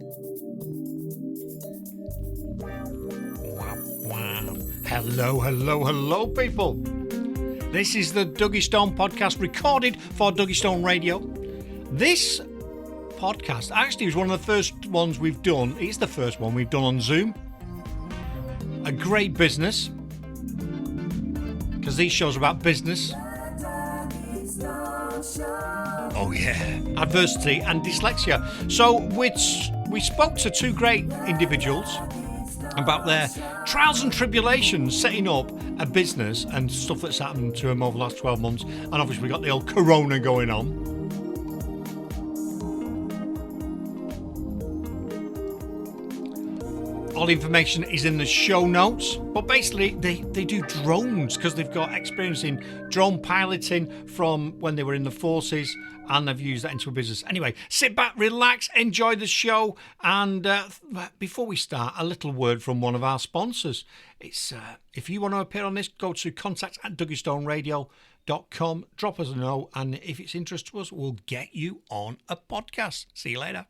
Wow. Hello, people. This is the Duggystone podcast recorded for Duggystone Radio. This podcast actually was one of the first ones we've done. It's the first one we've done on Zoom. A great business, because these shows are about business. Oh yeah, adversity and dyslexia. So we spoke to two great individuals about their trials and tribulations setting up a business and stuff that's happened to them over the last 12 months. And obviously we got the old corona going on. All the information is in the show notes, but basically they do drones because they've got experience in drone piloting from when they were in the forces, and they've used that into a business. Anyway, sit back, relax, enjoy the show, and before we start, a little word from one of our sponsors. It's if you want to appear on this, go to contact@duggystoneradio.com, drop us a note, and if it's interest to us, we'll get you on a podcast. See you later.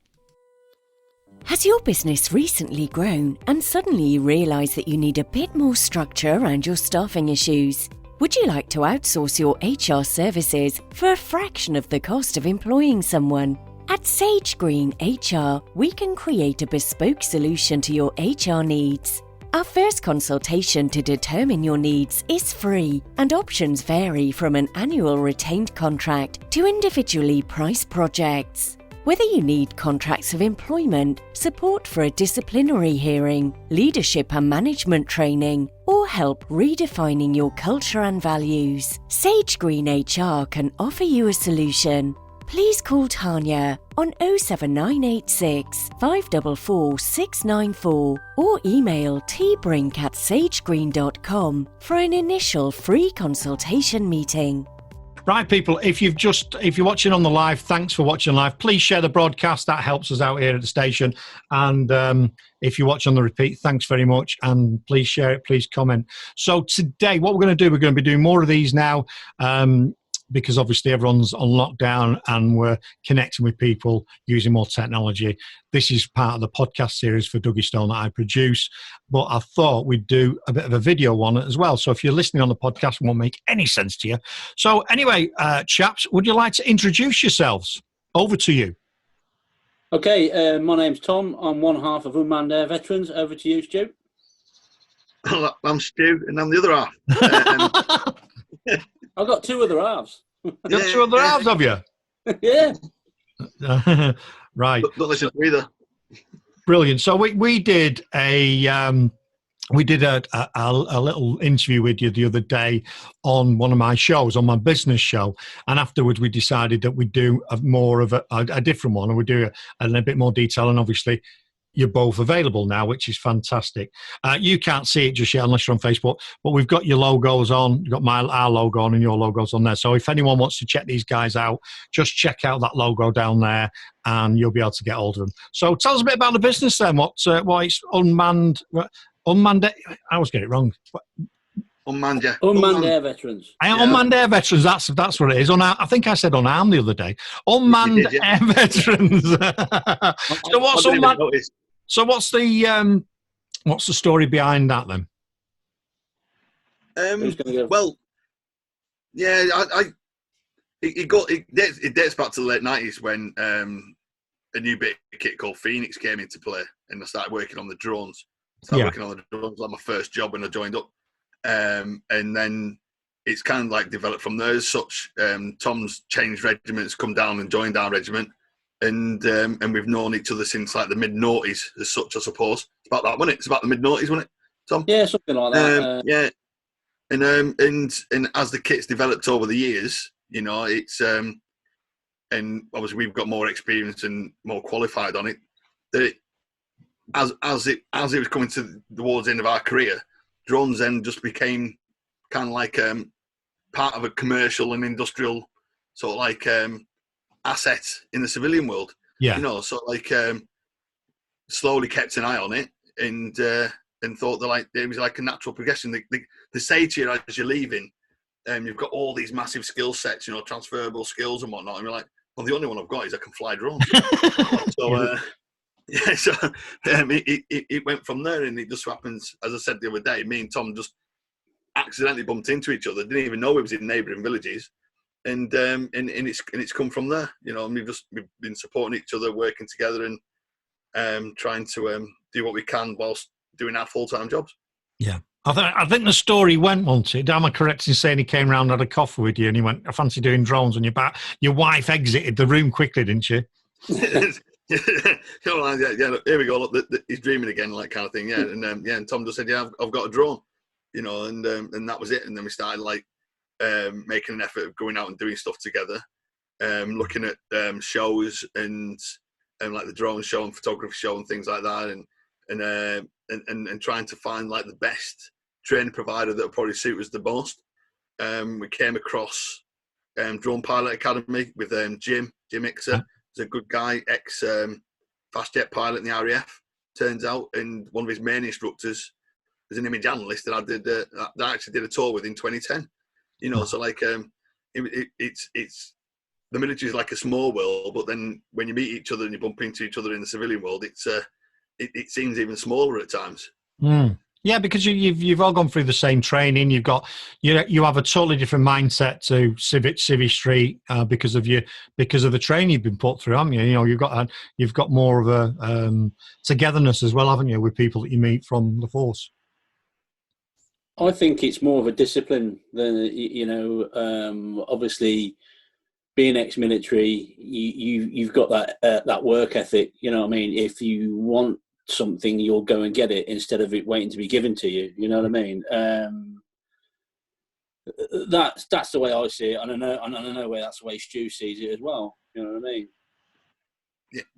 Has your business recently grown and suddenly you realise that you need a bit more structure around your staffing issues? Would you like to outsource your HR services for a fraction of the cost of employing someone? At Sage Green HR, we can create a bespoke solution to your HR needs. Our first consultation to determine your needs is free, and options vary from an annual retained contract to individually priced projects. Whether you need contracts of employment, support for a disciplinary hearing, leadership and management training, or help redefining your culture and values, Sage Green HR can offer you a solution. Please call Tanya on 07986 544 694 or email tbrink@sagegreen.com for an initial free consultation meeting. Right, people, if you're watching on the live, thanks for watching live. Please share the broadcast. That helps us out here at the station. And if you watch on the repeat, thanks very much. And please share it. Please comment. So today, what we're going to do, we're going to be doing more of these now because obviously everyone's on lockdown and we're connecting with people using more technology. This is part of the podcast series for Duggystone that I produce, but I thought we'd do a bit of a video one as well. So if you're listening on the podcast, it won't make any sense to you. So anyway, chaps, would you like to introduce yourselves? Over to you. Okay, my name's Tom. I'm one half of Unmanned Air Veterans. Over to you, Stu. I'm Stu, and I'm the other half. I've got two other halves. You got two other halves, have you? Yeah. Right. Don't listen to either. Brilliant. So we did a little interview with you the other day on one of my shows, on my business show, and afterwards we decided that we'd do more of a different one, and we'd do a bit more detail. And obviously, you're both available now, which is fantastic. You can't see it just yet unless you're on Facebook, but we've got your logos on. You've got our logo on and your logos on there. So if anyone wants to check these guys out, just check out that logo down there and you'll be able to get hold of them. So tell us a bit about the business then. Why it's Unmanned, I always get it wrong. Unmanned, yeah. Unmanned Air Veterans. Unmanned Air Veterans, that's what it is. I think I said unarmed the other day. Unmanned Air Veterans. So what's unmanned? So what's the story behind that then? Well, yeah, it dates back to the late 90s when a new bit of kit called Phoenix came into play, and I started working on the drones. Working on the drones, like my first job when I joined up, and then it's kind of like developed from there as such. Tom's changed regiments, come down and joined our regiment. And we've known each other since like the mid-noughties as such, I suppose. It's about that, wasn't it? It's about the mid-noughties, wasn't it, Tom? Yeah, something like that. Yeah. And as the kit's developed over the years, you know, it's and obviously we've got more experience and more qualified on it. That as it was coming towards the end of our career, drones then just became kind of like part of a commercial and industrial sort of like assets in the civilian world. Yeah. You know, so like slowly kept an eye on it and thought that like it was like a natural progression. They say to you as you're leaving, you've got all these massive skill sets, you know, transferable skills and whatnot, and you're like, well, the only one I've got is I can fly drones. Yeah, so it went from there, and it just happens, as I said the other day, me and Tom just accidentally bumped into each other. Didn't even know we was in neighbouring villages, and it's come from there. You know, and we've been supporting each other, working together, and trying to do what we can whilst doing our full-time jobs. Yeah. I think the story went once. Am I correct in saying he came round and had a coffee with you and he went, I fancy doing drones, and your wife exited the room quickly, didn't she? Yeah, here we go. Look, he's dreaming again, like kind of thing. Yeah, and Tom just said, "Yeah, I've got a drone," you know, and that was it. And then we started making an effort of going out and doing stuff together, looking at shows and like the drone show and photography show and things like that, and trying to find like the best training provider that would probably suit us the most. We came across Drone Pilot Academy with Jim Ixer. He's a good guy, ex fast jet pilot in the RAF, turns out, and one of his main instructors is an image analyst that I actually did a tour with in 2010. You know, so like it's the military is like a small world, but then when you meet each other and you bump into each other in the civilian world, it seems even smaller at times. Mm. Yeah, because you've all gone through the same training. You have a totally different mindset to Civvy Street because of the training you've been put through, haven't you? You know, you've got more of a togetherness as well, haven't you, with people that you meet from the force? I think it's more of a discipline than obviously being ex-military, you've got that work ethic. You know what I mean? If you want something, you'll go and get it instead of it waiting to be given to you. You know what I mean? That's the way I see it, and I know where that's the way Stu sees it as well. You know what I mean?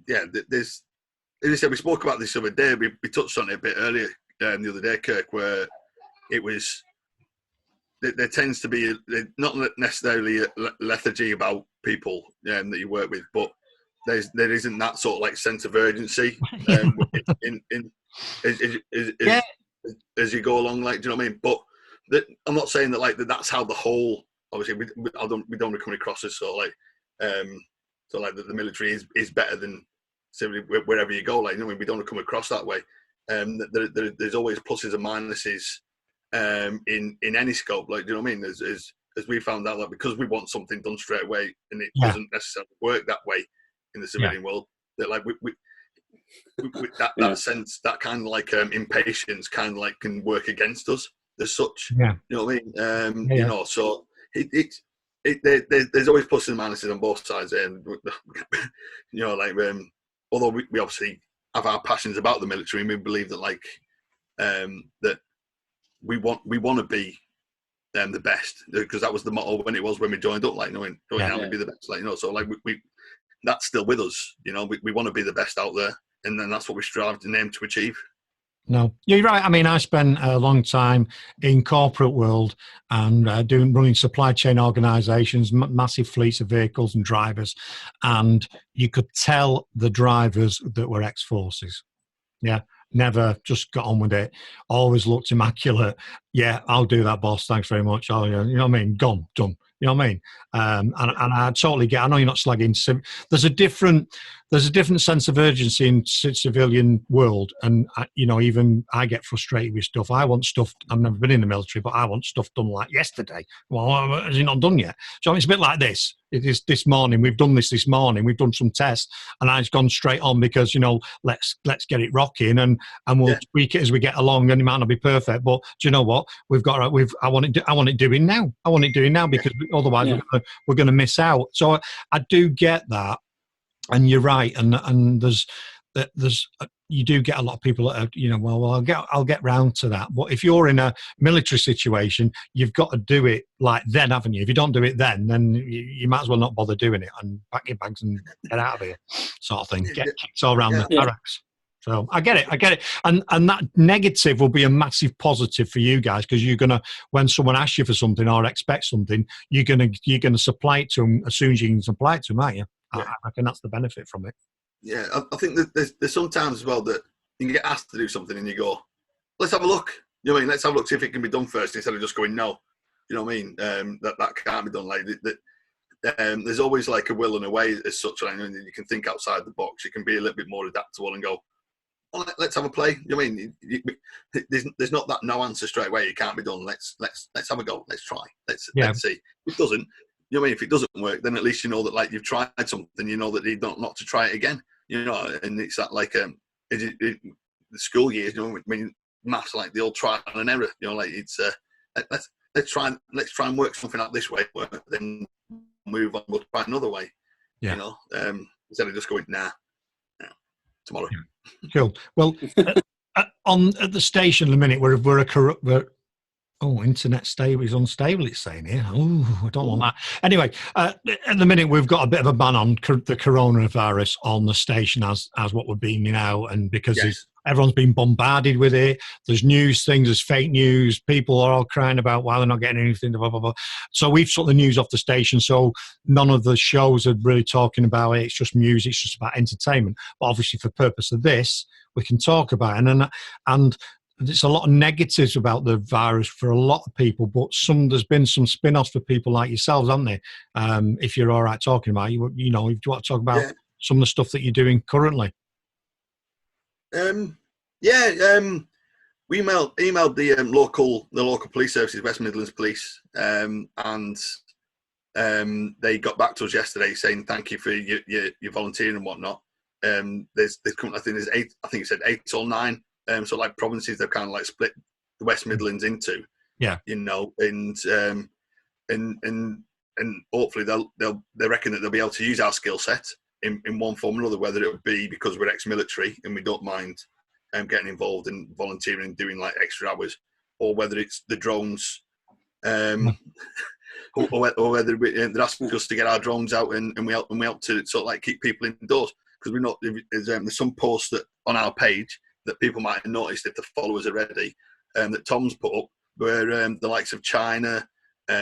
Yeah. There's, as I said, we spoke about this the other day. We touched on it a bit earlier the other day, Kirk, where it was. There tends to be not necessarily a lethargy about people that you work with, but there isn't that sort of like sense of urgency as you go along. Like, do you know what I mean? But I'm not saying that that's how the whole. Obviously, we don't want to come across as sort of like the military is better than simply wherever you go. Like, you know, we don't want to come across that way. There's always pluses and minuses. In any scope, like, do you know what I mean? As we found out, like, because we want something done straight away, and it doesn't necessarily work that way in the civilian world. That like we that sense, that kind of like impatience, kind of like can work against us as such. Yeah. You know what I mean? You know, so there's always pluses and minuses on both sides, and you know, like although we obviously have our passions about the military, and we believe that like that. We want to be the best, because that was the motto when we joined up, like knowing how to be the best, like, you know. So like we that's still with us, you know. We want to be the best out there, and then that's what we strive and aim to achieve. No, you're right. I mean, I spent a long time in corporate world and running supply chain organisations, massive fleets of vehicles and drivers, and you could tell the drivers that were ex-forces. Yeah. Never, just got on with it. Always looked immaculate. Yeah, I'll do that, boss. Thanks very much. Oh, you know what I mean? Gone, done. You know what I mean? And I totally get. I know you're not slagging. There's a different sense of urgency in civilian world, and you know, even I get frustrated with stuff. I want stuff. I've never been in the military, but I want stuff done like yesterday. Well, is it not done yet? So it's a bit like this. It is this morning. We've done this morning. We've done some tests, and I've gone straight on because, you know, let's get it rocking, and we'll tweak it as we get along. And it might not be perfect, but do you know what? I want it doing now. I want it doing now because otherwise we're going to miss out. So I do get that, and you're right. And there's you do get a lot of people that are, you know, well, I'll get round to that. But if you're in a military situation, you've got to do it like then, haven't you? If you don't do it then you might as well not bother doing it and pack your bags and get out of here, sort of thing. Get kicked all around the barracks. So I get it. And that negative will be a massive positive for you guys, because you're going to, when someone asks you for something or expects something, you're going to supply it to them as soon as you can supply it to them, aren't you? Yeah. I reckon that's the benefit from it. Yeah, I think that there's sometimes as well that you can get asked to do something and you go, let's have a look. You know what I mean? Let's have a look, see if it can be done first, instead of just going, no. You know what I mean? That can't be done. Like that. there's always like a will and a way as such. And you can think outside the box. You can be a little bit more adaptable and go, well, let's have a play. You know what I mean? There's not that no answer straight away. It can't be done. Let's have a go. Let's try. Let's see. If it doesn't, you know what I mean? If it doesn't work, then at least you know that like you've tried something. You know that you don't not to try it again. You know, and it's that like the school years. You know, when maths like the old trial and error. You know, like it's let's try and work something out this way. Then move on. We'll try another way. Yeah. You know, instead of just going tomorrow. Cool. Well, at the station in a minute, we're internet stable is unstable. It's saying here. Oh, I don't want that. Anyway, at the minute we've got a bit of a ban on the coronavirus on the station as what we're being now, and because everyone's been bombarded with it. There's news things, there's fake news. People are all crying about why they're not getting anything. Blah blah blah. So we've shut the news off the station. So none of the shows are really talking about it. It's just music. It's just about entertainment. But obviously, for purpose of this, we can talk about it. And there's a lot of negatives about the virus for a lot of people, but there's been some spin-offs for people like yourselves, haven't there? If you're all right talking about it, you know, if you want to talk about some of the stuff that you're doing currently. We emailed the local police services, West Midlands Police, and they got back to us yesterday saying thank you for your volunteering and whatnot. There's I think there's 8. I think it said 8 or 9. So like provinces, they've kind of like split the West Midlands into. Yeah. You know, and hopefully they reckon that they'll be able to use our skill set in one form or another, whether it would be because we're ex-military and we don't mind getting involved in volunteering and doing like extra hours, or whether it's the drones, or whether they're asking us to get our drones out and we help to sort of like keep people indoors, because we're not. There's some posts that on our page that people might have noticed if the followers are ready, that Tom's put up, where the likes of China,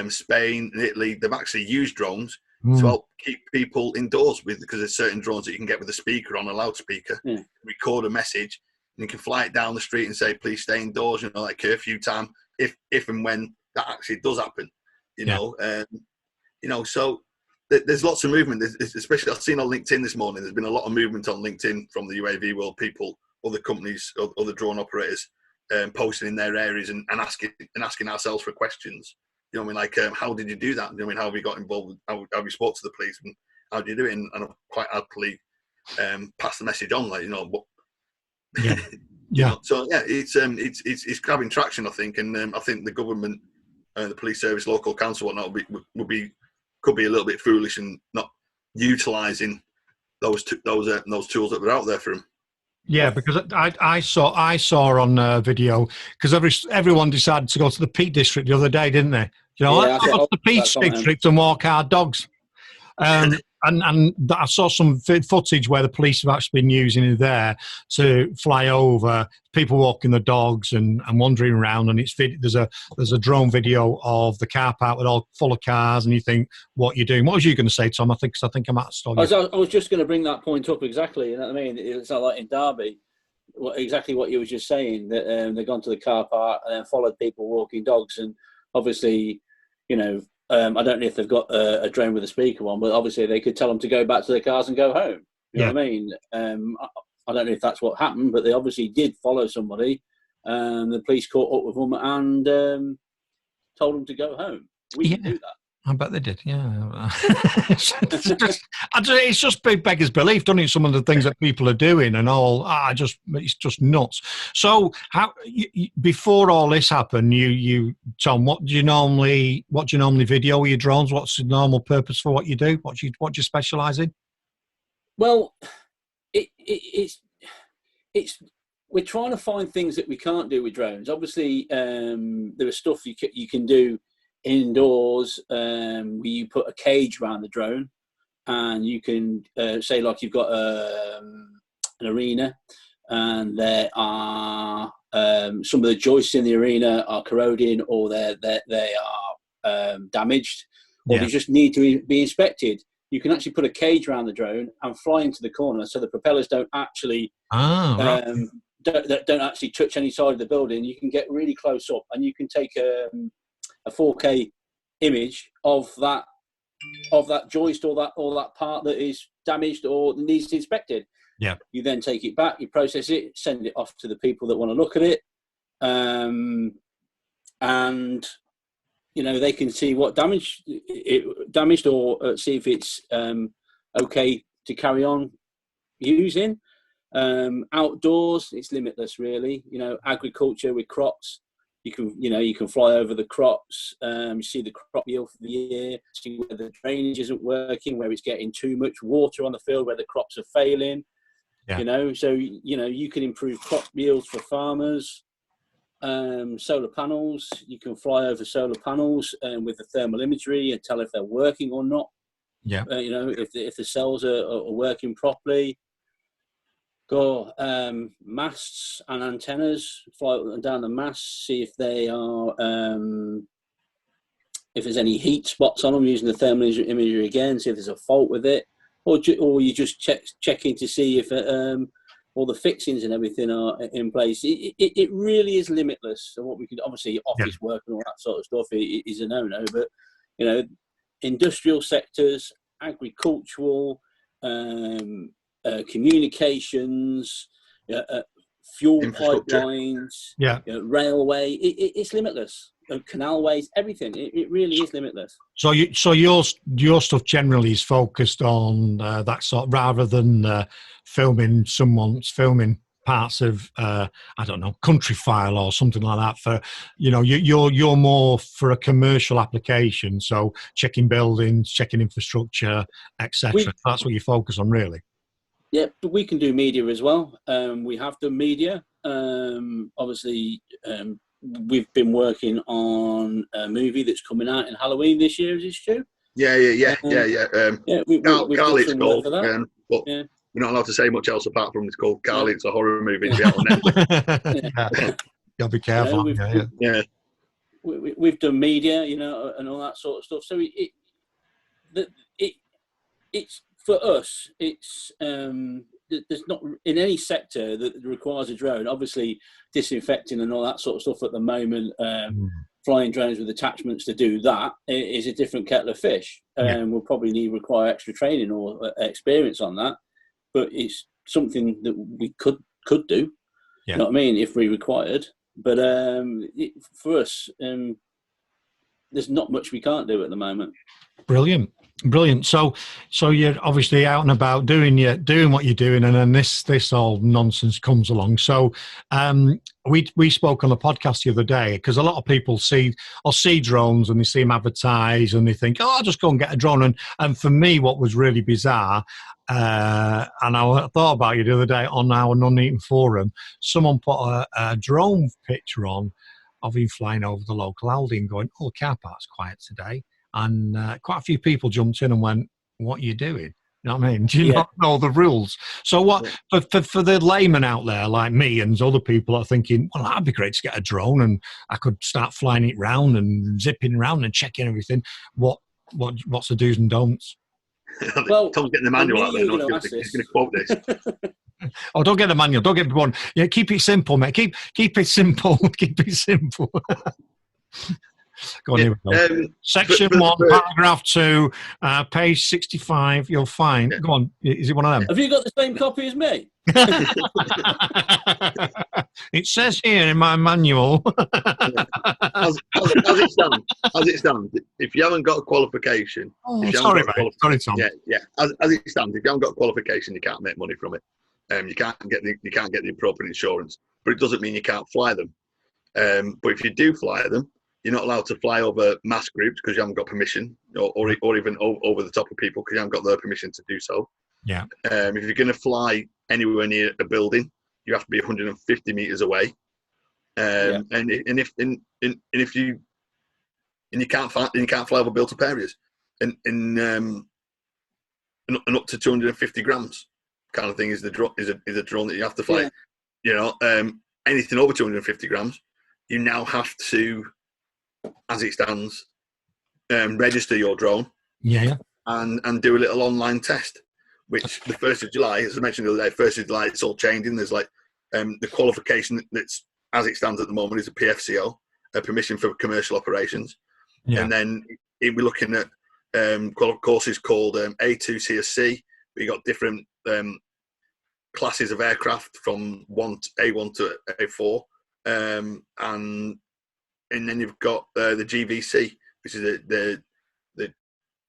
Spain, and Italy, they've actually used drones to help keep people indoors because there's certain drones that you can get with a speaker on a loudspeaker, record a message, and you can fly it down the street and say, please stay indoors, you know, like curfew time, if and when that actually does happen, you know, so there's lots of movement. Especially I've seen on LinkedIn this morning, there's been a lot of movement on LinkedIn from the UAV world, people, other companies, other drone operators, posting in their areas and asking ourselves for questions. You know what I mean? Like, how did you do that? You know what I mean? How have you got involved? How have you spoke to the police? And how do you do it? And I've quite happily passed the message on, like, you know. But, yeah. You know, so yeah, it's grabbing traction, I think, and I think the government, the police service, local council, whatnot, could be a little bit foolish and not utilising those tools that were out there for them. Yeah, because I saw on video, because everyone decided to go to the Peak District the other day, didn't they? You know, let's go to the Peak District and walk our dogs. And I saw some footage where the police have actually been using it there to fly over people walking the dogs and wandering around. And there's a drone video of the car park with all full of cars, and you think, what you're doing. What was you going to say, Tom? I think I might have stopped you. I was just going to bring that point up exactly. You know what I mean? It's not like in Derby, exactly what you were just saying, that they've gone to the car park and then followed people walking dogs, and obviously, you know. I don't know if they've got a drone with a speaker on, but obviously they could tell them to go back to their cars and go home. You know what I mean? I don't know if that's what happened, but they obviously did follow somebody. The police caught up with them and told them to go home. We can do that. I bet they did, yeah. It's just big beggars belief, doesn't it? Some of the things that people are doing and all. It's just nuts. So, before all this happened, you Tom, what do you normally video with your drones? What's the normal purpose for what you do? What do you specialise in? Well, it's we're trying to find things that we can't do with drones. Obviously, there is stuff you can do indoors, where you put a cage around the drone, and you can say like you've got an arena, and there are some of the joists in the arena are corroding, or they are damaged, or they just need to be inspected. You can actually put a cage around the drone and fly into the corner, so the propellers don't actually don't actually touch any side of the building. You can get really close up, and you can take a 4K image of that of that joist or that part that is damaged or needs inspected. Yeah. You then take it back, you process it, send it off to the people that want to look at it, and they can see what damaged or see if it's okay to carry on using. Outdoors, it's limitless, really. Agriculture with crops, you can fly over the crops, see the crop yield for the year, see where the drainage isn't working, where it's getting too much water on the field, where the crops are failing. Yeah. So you can improve crop yields for farmers. Solar panels, you can fly over solar panels with the thermal imagery and tell if they're working or not. Yeah. If the cells are working properly. Go masts and antennas, fly up and down the masts, see if they are if there's any heat spots on them, using the thermal imagery again, see if there's a fault with it, or you just checking to see if all the fixings and everything are in place. It really is limitless. So what we could, obviously, office work and all that sort of stuff is a no-no, but industrial sectors, agricultural, communications, fuel pipelines, railway. It's limitless. Canalways, everything. It really is limitless. So your stuff generally is focused on that sort, rather than filming parts of I don't know, country file or something like that. For you're more for a commercial application. So checking buildings, checking infrastructure, etc. That's what you focus on, really. Yeah, but we can do media as well. We have done media. Obviously, we've been working on a movie that's coming out in Halloween this year. Is this true? Yeah. We've done some work for that. But we're not allowed to say much else apart from it's called Carly. It's a horror movie. It's out on Netflix. Gotta be careful. We've done media, and all that sort of stuff. So it's for us. It's there's not in any sector that requires a drone. Obviously, disinfecting and all that sort of stuff at the moment. Flying drones with attachments to do that is a different kettle of fish. We'll probably require extra training or experience on that, but it's something that we could do. You know what I mean, if we required. But for us, there's not much we can't do at the moment. Brilliant. So you're obviously out and about doing what you're doing, and then this all nonsense comes along. So we spoke on the podcast the other day, because a lot of people see drones and they see them advertised and they think, I'll just go and get a drone. And for me, what was really bizarre, and I thought about you the other day on our Non-Eating forum, someone put a drone picture on of him flying over the local Aldi and going, the car park's quiet today. And quite a few people jumped in and went, what are you doing? You know what I mean? Do you not know the rules? So for the layman out there like me and other people are thinking, well, that'd be great to get a drone and I could start flying it round and zipping around and checking everything. What's the do's and don'ts? Well, Tom's getting the manual out there. He's going to quote this. Don't get the manual. Don't get one. Yeah, keep it simple, mate. Keep it simple. Keep it simple. Go on, here we go. Section 1, paragraph 2, page 65. You'll find. Go on. Is it one of them? Have you got the same copy as me? It says here in my manual. As it stands, if you haven't got a qualification, sorry, Tom. Yeah. As it stands, if you haven't got a qualification, you can't make money from it. You can't get the appropriate insurance, but it doesn't mean you can't fly them. But if you do fly them, you're not allowed to fly over mass groups because you haven't got permission, or even over the top of people because you haven't got their permission to do so. Yeah. If you're going to fly anywhere near a building, you have to be 150 meters away. And if you can't fly over built-up areas, and up to 250 grams kind of thing is a drone that you have to fly. Yeah. Anything over 250 grams, you now have to, as it stands, register your drone. And do a little online test, which the 1st of July, as I mentioned the other day, 1st of July, it's all changing. There's the qualification that's, as it stands at the moment, is a PFCO, a permission for commercial operations. And then we're looking at courses called A2 CSC. We got different classes of aircraft from A1 to A4, and then you've got the GVC, which is the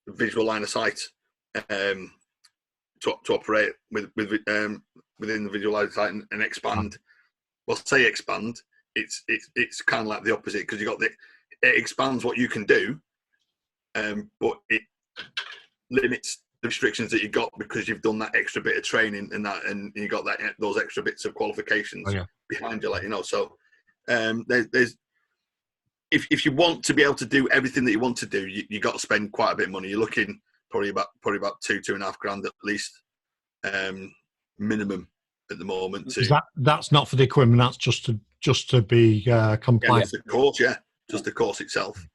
visual line of sight to operate within the visual line of sight and expand. Well, say expand. It's kind of like the opposite, because it expands what you can do, but it limits the restrictions that you got because you've done that extra bit of training and you got those extra bits of qualifications behind you, like, you know. So there's if you want to be able to do everything that you want to do, you got to spend quite a bit of money. You're looking probably about $2,500 at least, minimum at the moment. That's not for the equipment. That's just to be compliant. Yeah, the course, just the course itself.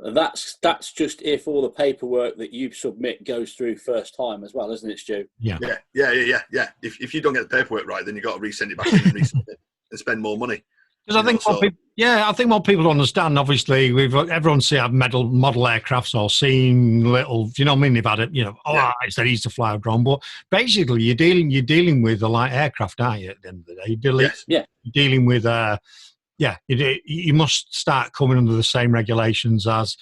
That's just if all the paperwork that you submit goes through first time as well, isn't it, Stu? Yeah. If you don't get the paperwork right, then you got to resend it back in and resend it and spend more money. Because I think what people don't understand, obviously, everyone see have model aircrafts or seen little, you know what I mean? They've had it, it's that easy to fly a drone, but basically you're dealing with a light aircraft, aren't you? At the end of the day, you're dealing with you must start coming under the same regulations as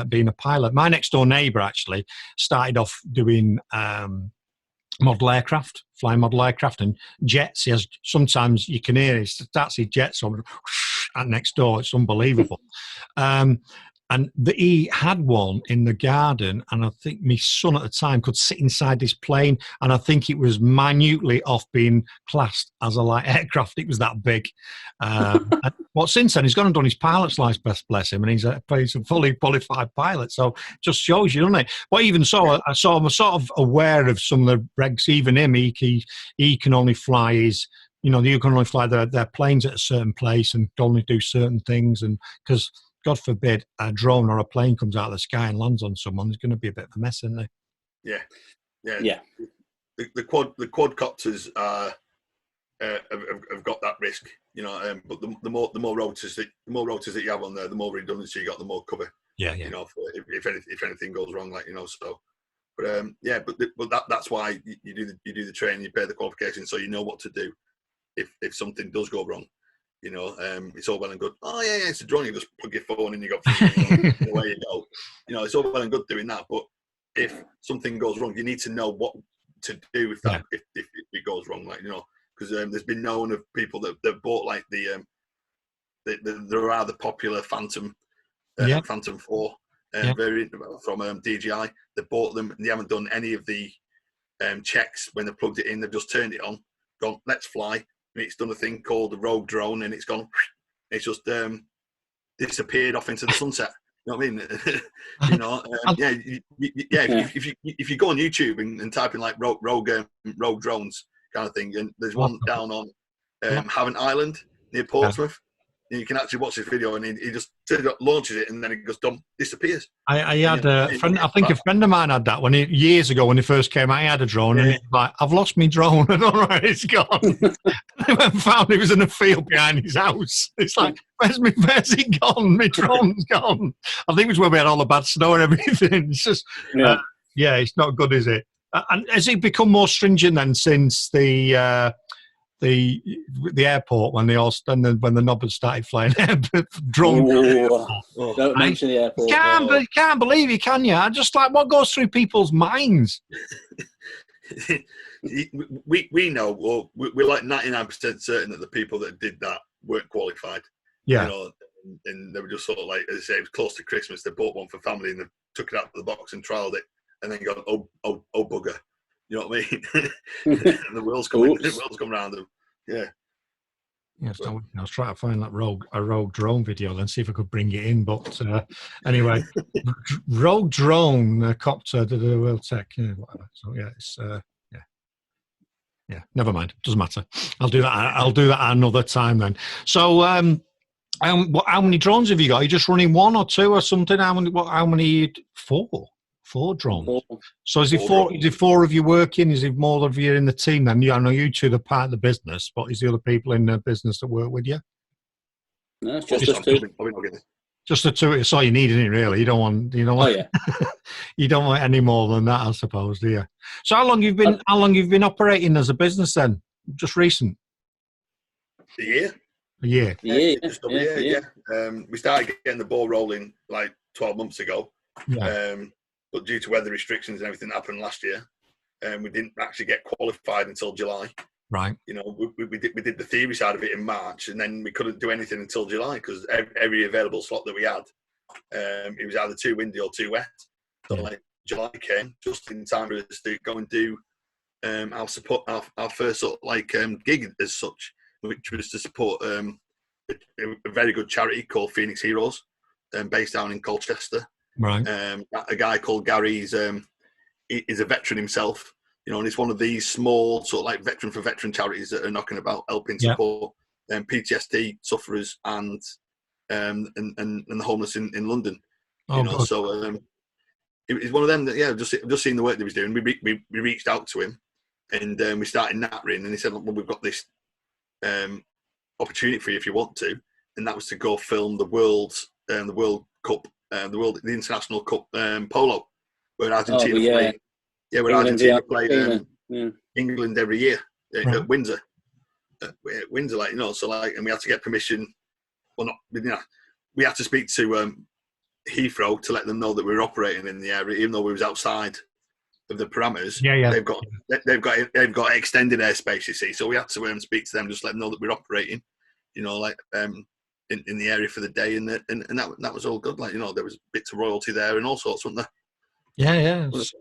being a pilot. My next door neighbour actually started off doing flying model aircraft and jets. He has, sometimes you can hear he starts his jets on next door. It's unbelievable. And he had one in the garden, and I think my son at the time could sit inside this plane, and I think it was minutely off being classed as a light aircraft. It was that big. But since then, he's gone and done his pilot's license, bless him, and he's a fully qualified pilot. So just shows you, doesn't it? But even so, I'm sort of aware of some of the regs. Even him, he can only fly his, you can only fly their planes at a certain place and only do certain things, and because God forbid a drone or a plane comes out of the sky and lands on someone, there's going to be a bit of a mess, isn't there? Yeah. The quadcopters have got that risk, but the more rotors that you have on there, the more redundancy you got, the more cover. Yeah. If anything goes wrong, like, so. But that's why you do the training, you pay the qualification, so you know what to do if something does go wrong. It's all well and good. Oh yeah, it's a drone. You just plug your phone in, you got away you go. It's all well and good doing that, but if something goes wrong, you need to know what to do with that. If it goes wrong, like, because there's been known of people that bought like the rather popular Phantom 4 variant from DJI. They bought them and they haven't done any of the checks when they plugged it in. They've just turned it on, gone, let's fly. And it's done a thing called the rogue drone, and it's gone. It's just disappeared off into the sunset. You know what I mean? If you go on YouTube and type in like rogue drones kind of thing, and there's one down on Havant Island near Portsmouth. And you can actually watch this video, and he just launches it, and then it just disappears. I had a friend. I think a friend of mine had that years ago when he first came out. He had a drone, and he's like, "I've lost my drone. I don't know where it's gone." And found it was in a field behind his house. It's like, where's it gone? My drone's gone. I think it was where we had all the bad snow and everything. It's just, it's not good, is it? And has it become more stringent then since the airport when when the knobbers started flying drone? Don't mention the airport. Can't believe it, can you? I just like, what goes through people's minds? we know, or we're like 99% certain that the people that did that weren't qualified. And they were just sort of like, as I say, it was close to Christmas. They bought one for family and they took it out of the box and trialed it, and then got oh bugger. You know what I mean? And the wheels come around them. Yeah. So I was trying to find that rogue drone video and see if I could bring it in. But anyway, rogue drone copter to the World Tech, whatever. So it's never mind. Doesn't matter. I'll do that another time then. So how many drones have you got? Are you just running one or two or something? How many? Four drones. So is it four of you working? Is it more of you in the team then? I know you two are part of the business, but is the other people in the business that work with you? No, it's just us two. Just the two. It's all you need, isn't it? Really, you don't want. Oh yeah. You don't want any more than that, I suppose, do you? So how long you've been operating as a business then? Just recent? A year. A year. Just over a year. We started getting the ball rolling like 12 months ago. Yeah. But due to weather restrictions and everything that happened last year, we didn't actually get qualified until July. Right. You know, we did the theory side of it in March, and then we couldn't do anything until July because every available slot that we had, it was either too windy or too wet. So like July came just in time for us to go and do our first sort of like gig as such, which was to support a very good charity called Phoenix Heroes, based down in Colchester. Right. A guy called Gary is a veteran himself, you know, and it's one of these small sort of like veteran for veteran charities that are knocking about helping support PTSD sufferers and the homeless in London. You know, so it's one of them that just seeing the work that he was doing. We reached out to him and we started nattering, and he said, "Well, we've got this opportunity for you if you want to," and that was to go film the World Cup, the International Cup polo, where Argentina play. Yeah, where Argentina play England every year at Windsor. Windsor, like, you know, so like, and we had to get permission. Well, not, you know, we had to speak to Heathrow to let them know that we were operating in the area, even though we was outside of the parameters. Yeah. They've got extended airspace, you see. So we had to speak to them, just let them know that we're operating, you know, like in the area for the day, and that was all good. Like, you know, there was bits of royalty there and all sorts, wasn't there? Yeah. It's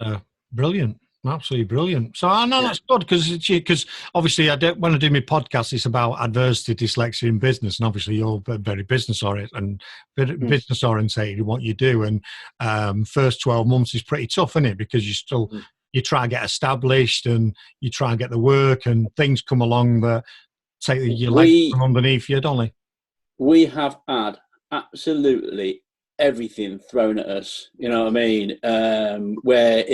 brilliant. Absolutely brilliant. So I know that's good because obviously when I do my podcast, it's about adversity, dyslexia in business, and obviously you're very business oriented business orientated in what you do. And first 12 months is pretty tough, isn't it? Because you try and get established and you try and get the work, and things come along that take your legs from underneath you, don't they? We have had absolutely everything thrown at us, you know what I mean? Where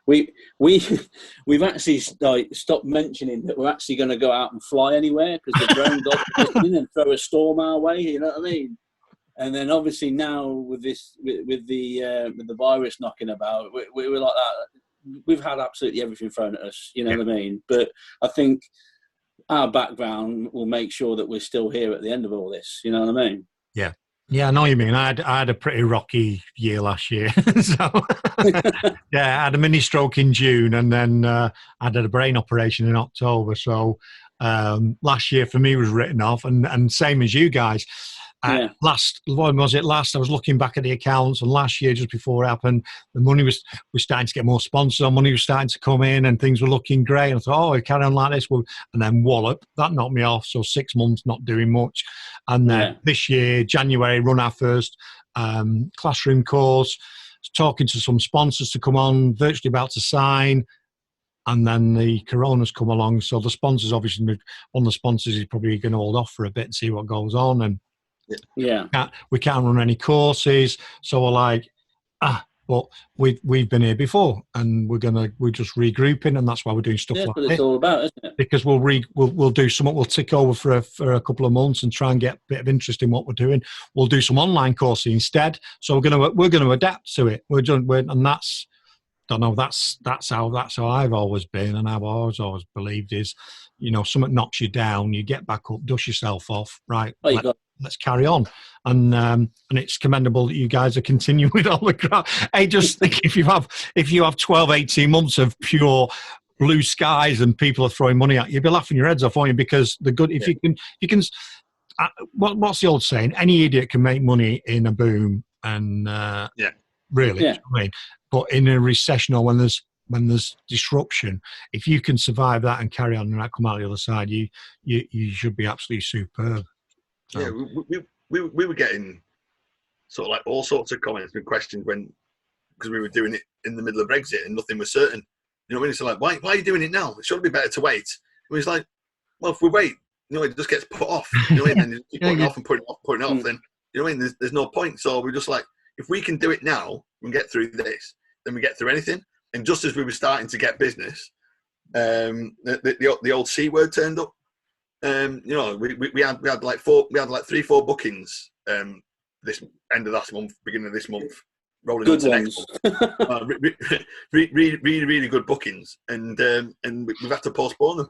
we've actually like stopped mentioning that we're actually going to go out and fly anywhere because the drone gods are coming in and throw a storm our way, you know what I mean? And then obviously now with the virus knocking about, we were like that. We've had absolutely everything thrown at us, you know what I mean? But I think our background will make sure that we're still here at the end of all this, you know what I mean? Yeah, I know what you mean. I had a pretty rocky year last year. So, I had a mini stroke in June, and then I had a brain operation in October. So last year for me was written off, and same as you guys. Last I was looking back at the accounts, and last year, just before it happened, the money was starting to get more sponsors. Money was starting to come in, and things were looking great. And I thought, we carry on like this. And then wallop, that knocked me off. So 6 months not doing much. And then this year, January, run our first classroom course, talking to some sponsors to come on, virtually about to sign. And then the corona's come along. So the sponsors, obviously, one of the sponsors is probably going to hold off for a bit and see what goes on. And we can't run any courses, so we're like, but we've been here before, and we're just regrouping, and that's why we're doing stuff like what it's all about, isn't it? Because we'll do something. We'll tick over for a couple of months and try and get a bit of interest in what we're doing. We'll do some online courses instead. So we're going to adapt to it. And that's how I've always been, and I've always believed is, you know, something knocks you down, you get back up, dust yourself off, right? Let's carry on, and it's commendable that you guys are continuing with all the crap. I just think if you have 12, 18 months of pure blue skies and people are throwing money at you, you'll be laughing your heads off, won't you? Because if you can. What's the old saying? Any idiot can make money in a boom, and really, you know what I mean? But in a recession or when there's disruption, if you can survive that and carry on and come out the other side, you should be absolutely superb. So. Yeah, we were getting sort of like all sorts of comments and questions because we were doing it in the middle of Brexit and nothing was certain. You know what I mean? It's like, why are you doing it now? It should be better to wait. It was like, well, if we wait, you know, it just gets put off. You know what I mean? And you keep putting it off and putting it off, then, you know what I mean? There's no point. So we're just like, if we can do it now and get through this, then we get through anything. And just as we were starting to get business, the old C word turned up. You know, we had like 3-4 bookings this end of last month, beginning of this month, rolling Good into ones. next month. Really good bookings, and we've had to postpone them.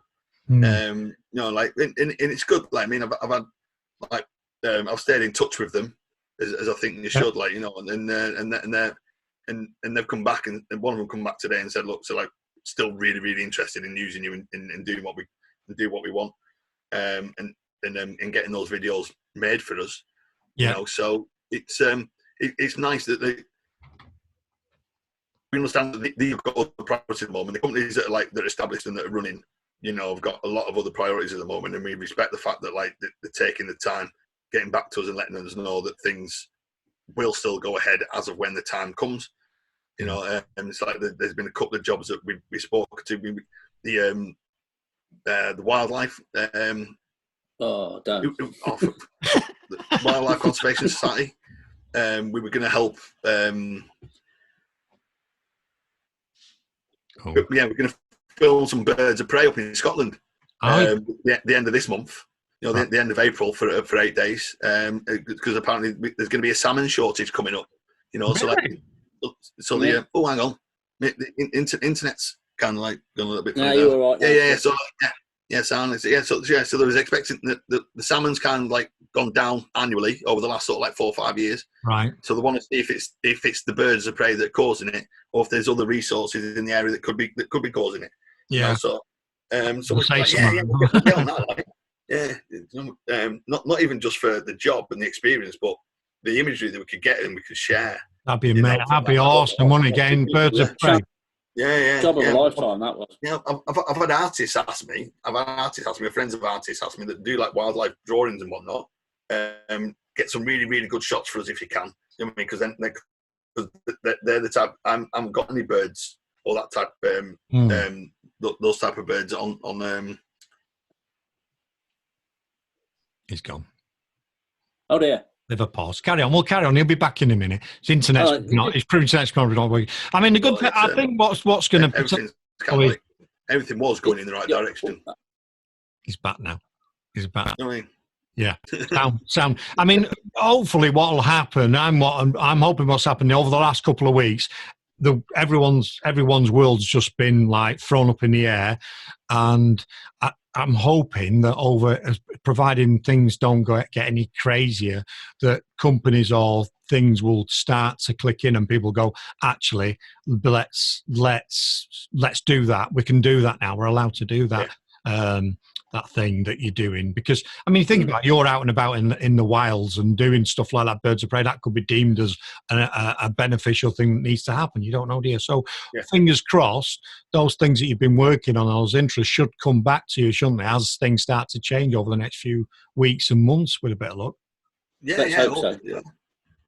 You know, like, and it's good. Like, I mean, I've had, like, I've stayed in touch with them, as I think you should, like, you know, and they've come back, and one of them come back today and said, look, so, like, still really interested in using you and doing what we want, and getting those videos made for us. You know, so it's nice that we understand that they've got other priorities at the moment. The companies that are established and that are running, you know, have got a lot of other priorities at the moment, and we respect the fact that, like, they're taking the time, getting back to us and letting us know that things will still go ahead as of when the time comes. You know, and it's like there's been a couple of jobs that we spoke to. The wildlife. Oh, damn. The Wildlife Conservation Society. We were going to help. We're going to film some birds of prey up in Scotland. The end of this month. You know, the end of April for 8 days. Because apparently there's going to be a salmon shortage coming up. You know, really? hang on, the internet's kind of like going a little bit. No, you're all right. So there was expecting that the salmon's kind of like gone down annually over the last sort of like 4 or 5 years. Right. So they want to see if it's the birds of prey that are causing it, or if there's other resources in the area that could be causing it. Yeah. You know, so We'll say we'll get on that, like, not even just for the job and the experience, but the imagery that we could get and we could share. That'd be amazing. That'd be awesome, wouldn't it? Getting birds of prey. Job of a lifetime, that was. Yeah, I've had artists ask me. Friends of artists ask me that do like wildlife drawings and whatnot. Get some really good shots for us if you can. You know what I mean? Because they're the type. I haven't got any birds or that type. Those type of birds on. He's gone. Oh dear. Live a pause. Carry on. We'll carry on. He'll be back in a minute. His internet's not. His internet's not working. I mean, the good thing. I think what's going to. Everything was going in the right direction. He's back now. He's back. You know what I mean? Yeah. Sound. I mean, hopefully, what will happen? I'm hoping what's happened over the last couple of weeks. Everyone's world's just been like thrown up in the air, and I'm hoping that providing things don't get any crazier, that companies or things will start to click in and people go, actually, let's do that. We can do that now. We're allowed to do that. Yeah. That thing that you're doing, because I mean, think about it, you're out and about in the wilds and doing stuff like that, birds of prey, that could be deemed as a beneficial thing that needs to happen. You don't know, do you? So fingers crossed, those things that you've been working on, those interests should come back to you, shouldn't they, as things start to change over the next few weeks and months with a bit of luck.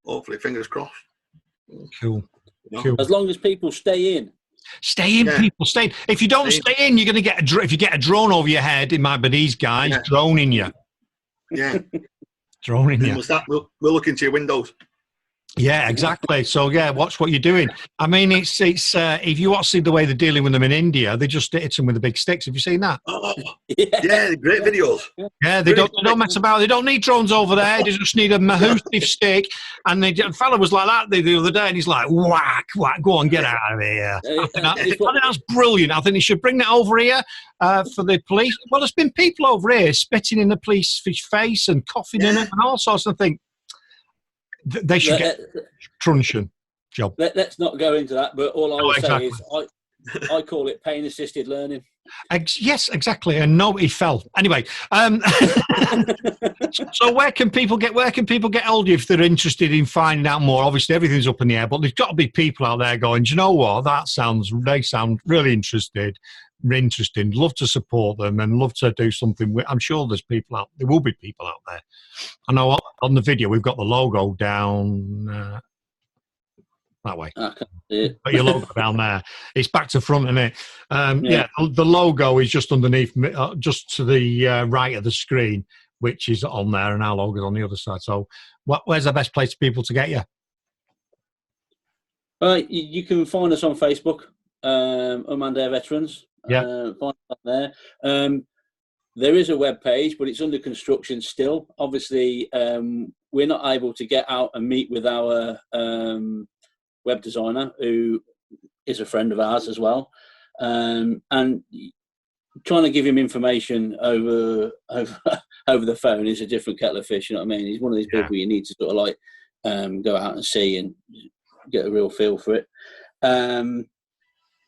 Hopefully, fingers crossed. Cool. As long as people stay in. Stay in, people. Stay in. If you don't stay in, you're going to get if you get a drone over your head, it might be these guys droning you. Yeah. Droning you. We'll look into your windows. Yeah, exactly. So watch what you're doing. I mean, it's if you watch the way they're dealing with them in India, they just hit them with the big sticks. Have you seen that? Oh, yeah, great videos. Yeah, they don't mess about. They don't need drones over there. They just need a mahoosive stick. And the fella was like that the other day, and he's like, whack, go on, get out of here. I think that's brilliant. I think they should bring that over here for the police. Well, there's been people over here spitting in the police's face and coughing in it and all sorts of things. They should get truncheon job. Let's not go into that, but all I would say is I call it pain-assisted learning. Yes, exactly. And nobody fell. Anyway, so where can people get hold of you if they're interested in finding out more? Obviously, everything's up in the air, but there's got to be people out there going, do you know what? They sound really interesting. Love to support them and love to do something. I'm sure there will be people out there. I know on the video we've got the logo down that way. Got your logo down there. It's back to front, isn't it? The logo is just underneath, just to the right of the screen, which is on there, and our logo's on the other side. So, where's the best place for people to get you? You can find us on Facebook, Unmanned Air Veterans. Find us there. There is a web page, but it's under construction still. Obviously, we're not able to get out and meet with our web designer, who is a friend of ours as well, and trying to give him information over the phone is a different kettle of fish. You know what I mean? He's one of these people you need to sort of like go out and see and get a real feel for it.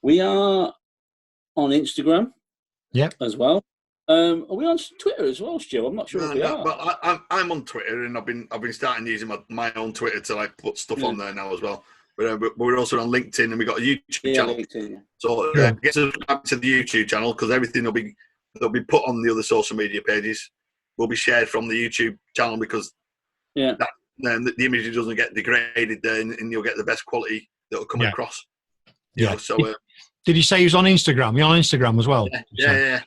We are on Instagram, as well. Are we on Twitter as well, Stu? I'm not sure if we are. But I'm on Twitter, and I've been starting using my own Twitter to like put stuff on there now as well. But we're also on LinkedIn, and we've got a YouTube channel. LinkedIn, So get subscribed to the YouTube channel, because everything that'll be put on the other social media pages will be shared from the YouTube channel, because the image doesn't get degraded there, and you'll get the best quality that'll come across. You know, so did you say he was on Instagram? You're on Instagram as well? Yeah.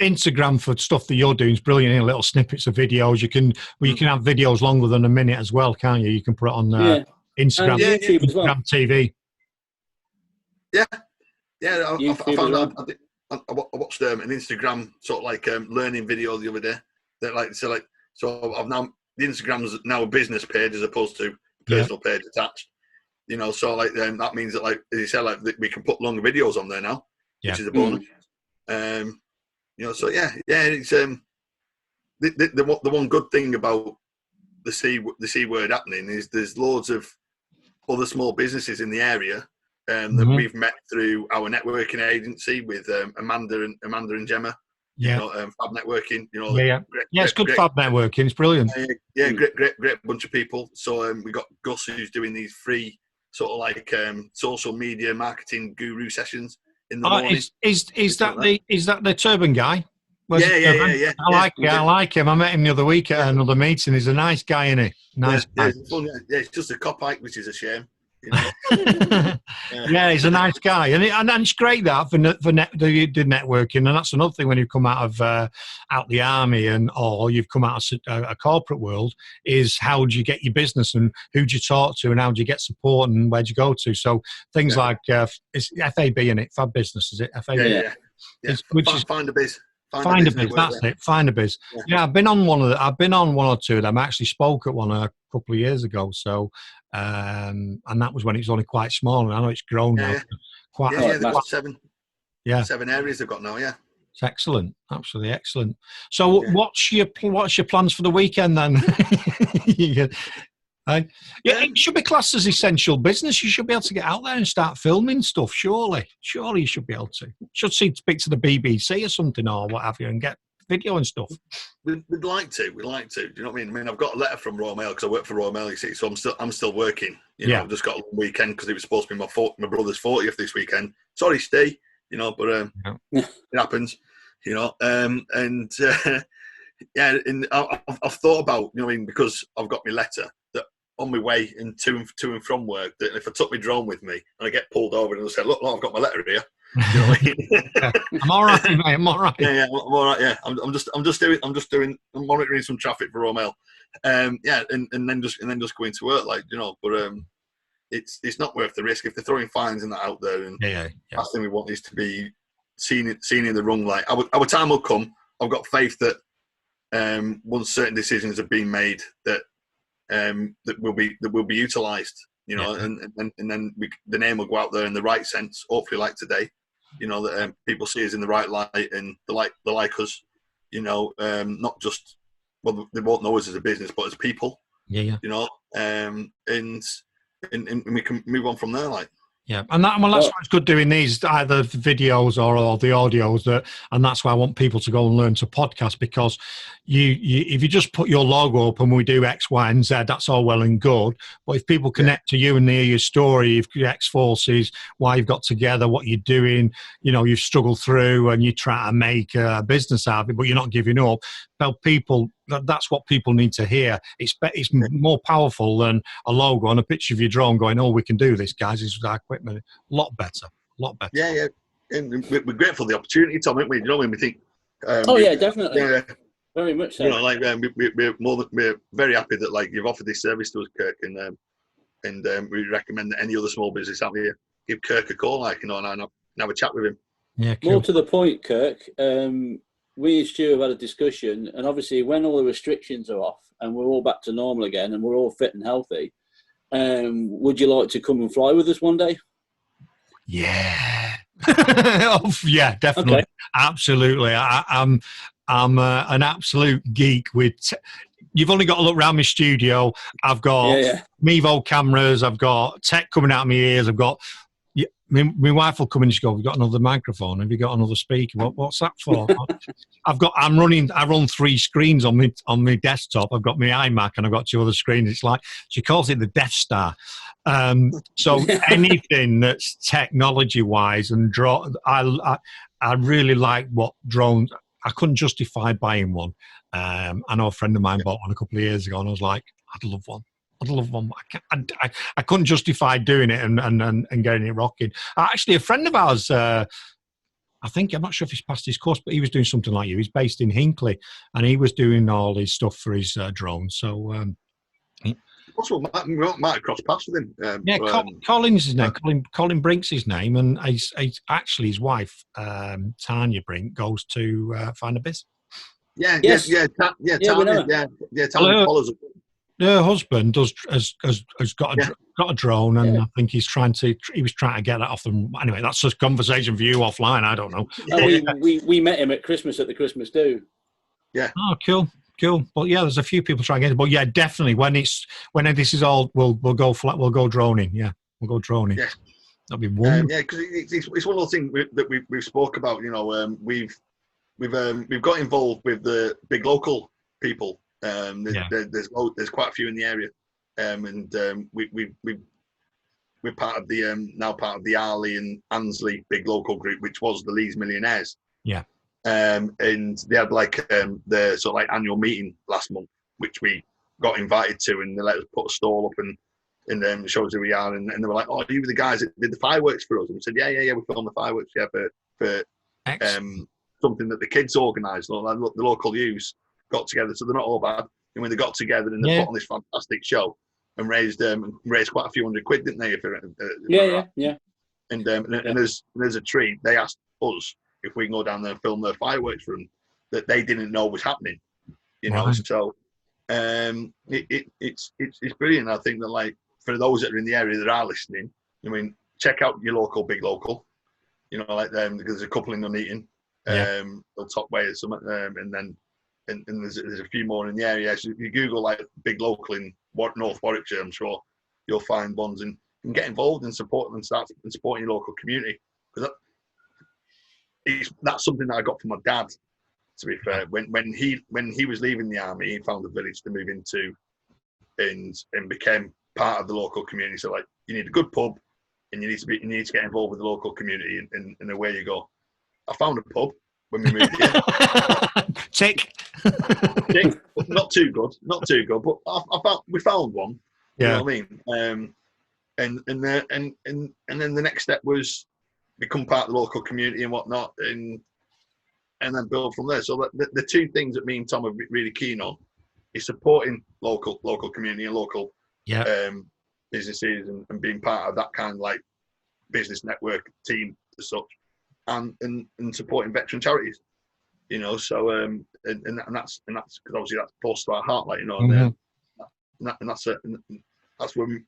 Instagram for stuff that you're doing is brilliant. Little snippets of videos. You can have videos longer than a minute as well, can't you? You can put it on Instagram, YouTube as well. Instagram TV. I watched an Instagram sort of like learning video the other day. That so I've now, the Instagram's now a business page as opposed to a personal page attached. You know, so like that means that, like as you said, like we can put longer videos on there now, which is a bonus. You know, so it's the one good thing about the C word happening is there's loads of other small businesses in the area that we've met through our networking agency with Amanda and Gemma. You know, Fab Networking. You know, it's good Fab Networking. It's brilliant. Great bunch of people. So we got Gus, who's doing these free sort of like social media marketing guru sessions in the morning. Is that the turban guy? Yeah. I like him. I met him the other week at another meeting. He's a nice guy, isn't he? Nice guy. It's just a cop hike, which is a shame. You know? He's a nice guy, and it's great that for networking, and that's another thing when you come out of the army or you've come out of a corporate world, is how do you get your business and who do you talk to and how do you get support and where do you go to? So things like it's FAB, in it, Fab Business, is it? FAB. Find a biz. Find a biz. That's it. Find a biz. I've been on one or two of them. I actually spoke at one a couple of years ago. So, and that was when it was only quite small. And I know it's grown now. They've got 7 areas they've got now. Yeah, it's excellent. Absolutely excellent. So, what's your plans for the weekend then? It should be classed as essential business. You should be able to get out there and start filming stuff. Surely you should be able to. Should speak to the BBC or something or what have you and get video and stuff. We'd like to. Do you know what I mean? I mean, I've got a letter from Royal Mail because I work for Royal Mail. You see, so I'm still working. You know, I've just got a weekend because it was supposed to be my brother's 40th this weekend. Sorry, Steve. You know, but it happens. You know, and I've thought about, you know what I mean, because I've got my letter, that on my way to and from work, that if I took my drone with me and I get pulled over and I say, look, I've got my letter here. You know what I mean? I'm all right, mate. I'm all right. I'm all right. Yeah, I'm monitoring some traffic for Royal Mail. And then just going to work, like, you know. But it's not worth the risk if they're throwing fines and that out there. And last thing we want is to be seen in the wrong light. Our time will come. I've got faith that once certain decisions have been made, that will be utilised. You know, and then the name will go out there in the right sense. Hopefully, like today, you know, that people see us in the right light and they like us. You know, not just, well, they won't know us as a business, but as people. You know, and we can move on from there, like. Yeah, and that's why it's good doing these, either the videos or the audios. And that's why I want people to go and learn to podcast, because you if you just put your logo up and we do X, Y, and Z, that's all well and good. But if people connect to you and hear your story, if your ex-forces, why you've got together, what you're doing, you know, you've struggled through and you try to make a business out of it, but you're not giving up. Well, that's what people need to hear. It's more powerful than a logo and a picture of your drone going, oh, we can do this, guys. This is our equipment. A lot better. Yeah. And we're grateful for the opportunity, Tom, aren't we? You know, when we think. Definitely. Yeah, very much so. You know, like we're very happy that, like, you've offered this service to us, Kirk, and we recommend that any other small business out here give Kirk a call, like, you know, and have a chat with him. Yeah, cool. More to the point, Kirk. we and Stu have had a discussion, and obviously when all the restrictions are off and we're all back to normal again and we're all fit and healthy, would you like to come and fly with us one day? Yeah. Oh, yeah, definitely. Okay. Absolutely. I'm an absolute geek with. You've only got to look around my studio. I've got Mevo cameras. I've got tech coming out of my ears. I've got. Yeah, my wife will come in and she go, "Have you got another microphone? Have you got another speaker? What's that for?" I run 3 screens on my desktop. I've got my iMac and I've got 2 other screens. It's like she calls it the Death Star. So anything that's technology wise and I really like what drones. I couldn't justify buying one. I know a friend of mine bought one a couple of years ago, and I was like, I'd love one. I couldn't justify doing it and getting it rocking. Actually, a friend of ours, I'm not sure if he's passed his course, but he was doing something like you. He's based in Hinckley, and he was doing all his stuff for his drones. So, possible we might cross paths with him. Colin's his name. Colin Brink's his name, and he's actually his wife, Tanya Brink, goes to Find a Biz. Tanya follows. Her husband has got a drone, and I think he was trying to get that off them. Anyway, that's just a conversation for you offline. I don't know. We met him at Christmas at the Christmas do. Yeah. Oh, cool. But yeah, there's a few people trying to get it. But yeah, definitely when this is all, we'll go flat. We'll go droning. Yeah, we'll go droning. Yeah, that'd be wonderful. Yeah, because it's one of those things that we've spoke about. You know, we've got involved with the big local people. There's quite a few in the area, and we're part of the now part of the Arley and Ansley big local group, which was the Leeds Millionaires. Yeah. And they had the sort of like annual meeting last month, which we got invited to, and they let us put a stall up and show us who we are, and they were like, "Oh, you were the guys that did the fireworks for us?" And we said, "Yeah, we filmed the fireworks, for something that the kids organised, the local youths got together, so they're not all bad." And when they got together and they put on this fantastic show and raised quite a few £100, didn't they? Yeah. And there's a treat. They asked us if we can go down there and film their fireworks for them that they didn't know was happening. You know, so it's brilliant. I think that for those that are in the area that are listening, I mean, check out your local big local. You know, because there's a couple in Nuneaton, top way or something, and there's a few more in the area. So if you Google big local in North Warwickshire, I'm sure you'll find ones and get involved and support them and start supporting your local community. Because that's something that I got from my dad. To be fair, when he was leaving the army, he found a village to move into, and became part of the local community. So you need a good pub, and you need to get involved with the local community, and away you go. I found a pub when we moved here. Tick. Not too good, but we found one. You know what I mean? And then the next step was become part of the local community and whatnot, and then build from there. So the 2 things that me and Tom are really keen on is supporting local community and local businesses and being part of that kind of business network team as such, and supporting veteran charities. You know, so and that's because obviously that's close to our heart, and that's when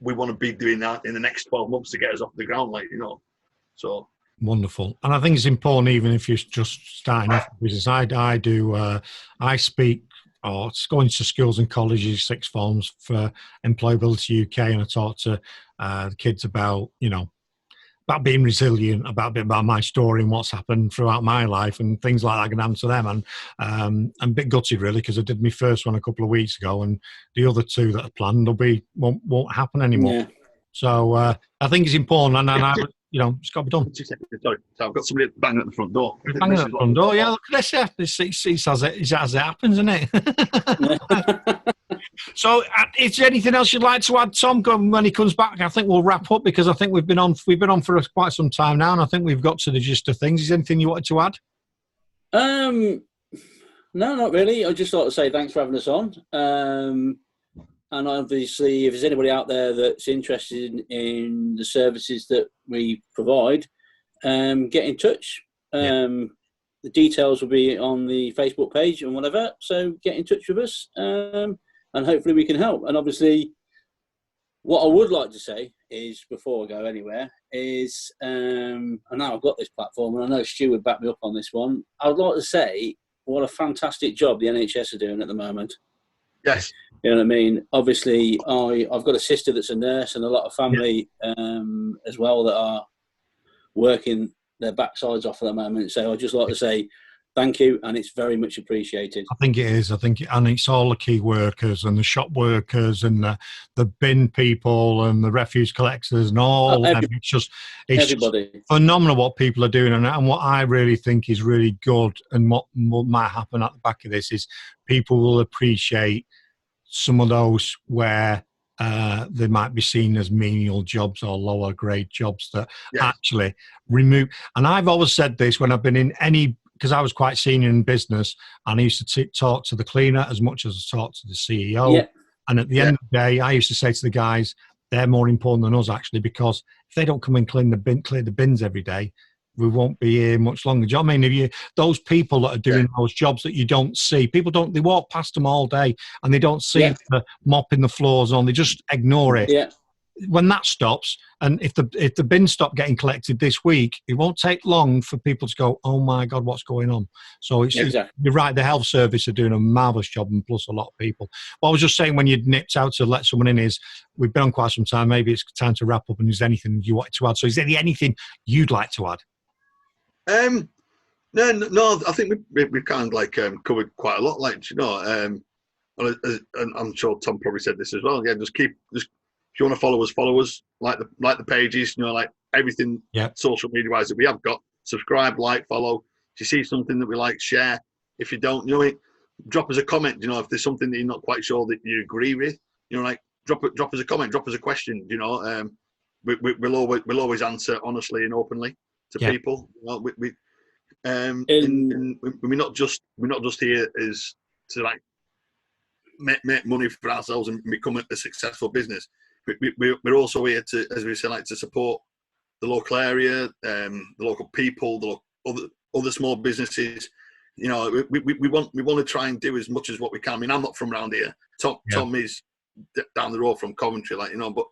we want to be doing that in the next 12 months to get us off the ground, So wonderful, and I think it's important, even if you're just starting off the business. I speak or going to schools and colleges, 6 forms for Employability UK, and I talk to the kids about about being resilient, about my story and what's happened throughout my life and things like that I can answer them. And I'm a bit gutted really, because I did my first one a couple of weeks ago, and the other 2 that are planned won't happen anymore. Yeah. So I think it's important, and it's got to be done. Sorry, so I've got somebody banging at the front door. Banging at the front door, yeah. Look at this, yeah. It's as it happens, isn't it? So, is there anything else you'd like to add, Tom? When he comes back, I think we'll wrap up, because I think we've been on for quite some time now, and I think we've got to the gist of things. Is there anything you wanted to add? No, not really. I'd just like to say thanks for having us on. And obviously, if there's anybody out there that's interested in the services that we provide, get in touch. There's the details will be on the Facebook page and whatever. So get in touch with us, and hopefully we can help. And obviously, what I would like to say is, before I go anywhere, is and now I've got this platform, and I know Stu would back me up on this one. I would like to say what a fantastic job the NHS are doing at the moment. Yes. You know what I mean? Obviously, I've got a sister that's a nurse and a lot of family as well that are working their backsides off at the moment. So I'd just like to say thank you, and it's very much appreciated. I think it is. And it's all the key workers and the shop workers and the bin people and the refuse collectors and all. It's everybody. Just phenomenal what people are doing. And what I really think is really good, and what might happen at the back of this, is people will appreciate some of those where they might be seen as menial jobs or lower grade jobs that actually remove. And I've always said this when I've been in any, because I was quite senior in business, and I used to talk to the cleaner as much as I talked to the CEO. Yeah. And at the end of the day, I used to say to the guys, they're more important than us, actually, because if they don't come and clear the bins every day, we won't be here much longer. Do you know what I mean? Those people that are doing those jobs that you don't see, they walk past them all day and they don't see the mopping the floors on, they just ignore it. Yeah. When that stops, and if the bins stop getting collected this week, it won't take long for people to go, oh my God, what's going on? So you're right, the health service are doing a marvellous job, and plus a lot of people. What I was just saying when you nipped out to let someone in is, we've been on quite some time, maybe it's time to wrap up, and is there anything you wanted to add? So is there anything you'd like to add? No, I think we've kind of covered quite a lot, and I'm sure Tom probably said this as well. Yeah, just if you want to follow us, like the pages, like everything social media wise that we have got. Subscribe, follow. If you see something that we like, share. If you don't, drop us a comment. If there's something that you're not quite sure that you agree with, drop us a comment, drop us a question. We'll always answer honestly and openly to people. We're not just here as to make money for ourselves and become a successful business. We're also here to, as we say, to support the local area, the local people, the other small businesses. We want to try and do as much as what we can. I mean, I'm not from around here. Tom is down the road from Coventry, but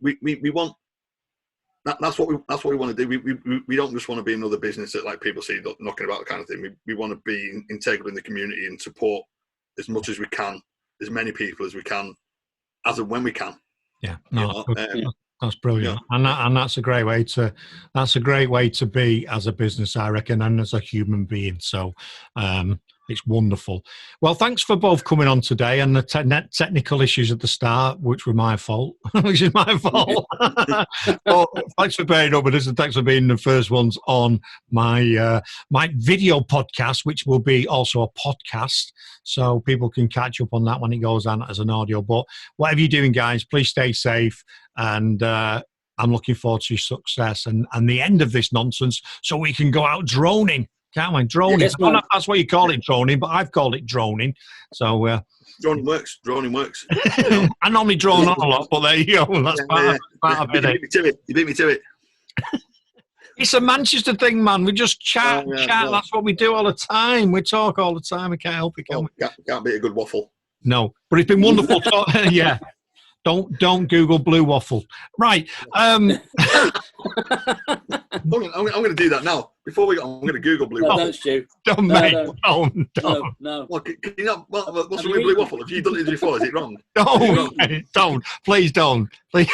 we want. That's what we want to do. We don't just want to be another business that people see knocking about, the kind of thing. We want to be integral in the community and support as much as we can, as many people as we can, as and when we can. Yeah, that's brilliant, and that's a great way to be as a business, I reckon, and as a human being. So it's wonderful. Well, thanks for both coming on today, and the technical issues at the start, which were my fault, which is my fault. Well, thanks for bearing up with us, and thanks for being the first ones on my video podcast, which will be also a podcast, so people can catch up on that when it goes on as an audio. But whatever you're doing, guys, please stay safe, and I'm looking forward to your success and the end of this nonsense, so we can go out droning. Can't we? Droning. Yes, I don't know if that's what you call it, droning, but I've called it droning. So droning works. I normally drone on a lot, but there you go. That's part of it. You beat me to it. It's a Manchester thing, man. We just chat. No. That's what we do all the time. We talk all the time. We can't help it, can we? Can't beat a good waffle. No, but it's been wonderful. Yeah. Don't Google blue waffle. Right. I'm going to do that now. Before we go, I'm going to Google blue waffle. Don't, Stu. Don't, mate. Don't. No. Well, can you not? What's wrong with blue waffle? Have you done it before? Is it wrong? Don't. Please don't. Please.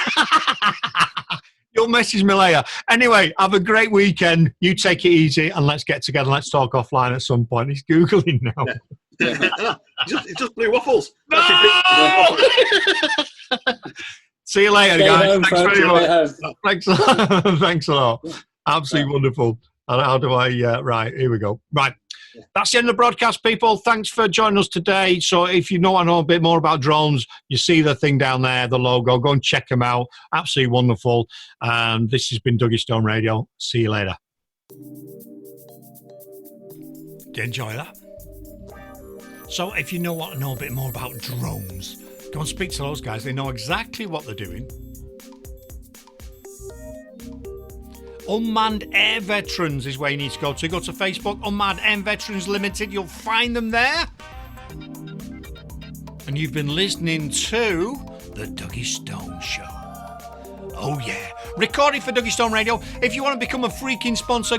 You'll message me later. Anyway, have a great weekend. You take it easy, and let's get together. Let's talk offline at some point. He's Googling now. Yeah. It's just blue waffles. No! See you later, guys. Thanks very much. Thanks a lot. Absolutely wonderful. And how do I... right, here we go. Right. That's the end of the broadcast, people. Thanks for joining us today. So if you want to know a bit more about drones, you see the thing down there, the logo. Go and check them out. Absolutely wonderful. And this has been Duggystone Radio. See you later. Did you enjoy that? So if you want to know a bit more about drones, go and speak to those guys. They know exactly what they're doing. Unmanned Air Veterans is where you need to go to. Go to Facebook, Unmanned Air Veterans Limited. You'll find them there. And you've been listening to The Dougie Stone Show. Oh, yeah. Recording for Dougie Stone Radio. If you want to become a freaking sponsor,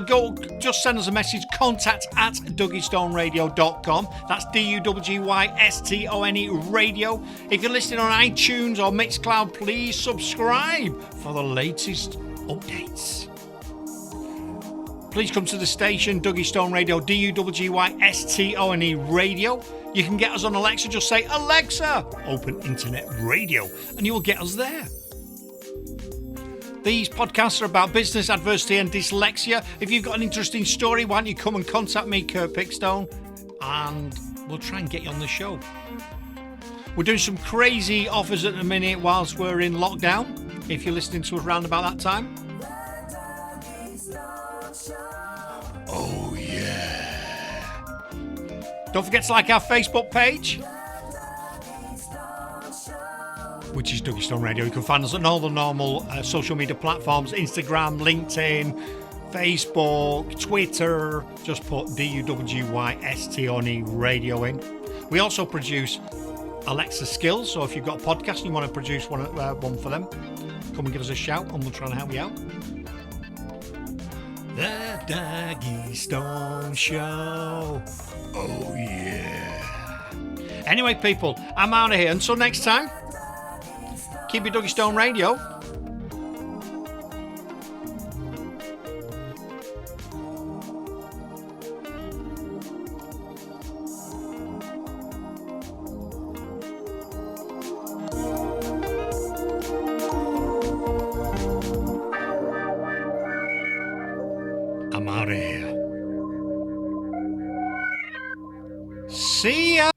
just send us a message. contact@dougiestoneradio.com. That's DUGGYSTONE radio. If you're listening on iTunes or Mixcloud, please subscribe for the latest updates. Please come to the station, Dougie Stone Radio, DUGGYSTONE radio. You can get us on Alexa. Just say, Alexa, open internet radio, and you will get us there. These podcasts are about business, adversity and dyslexia. If you've got an interesting story, why don't you come and contact me, Kurt Pickstone, and we'll try and get you on the show. We're doing some crazy offers at the minute whilst we're in lockdown, if you're listening to us around about that time. Oh, yeah. Don't forget to like our Facebook page, which is Dougie Stone Radio. You can find us on all the normal social media platforms, Instagram, LinkedIn, Facebook, Twitter. Just put DUGGYSTONE radio in. We also produce Alexa Skills, so if you've got a podcast and you want to produce one for them, come and give us a shout and we'll try and help you out. The Dougie Stone Show. Oh, yeah. Anyway, people, I'm out of here. Until next time, keep your Dougie Stone Radio. I'm out of here. See ya.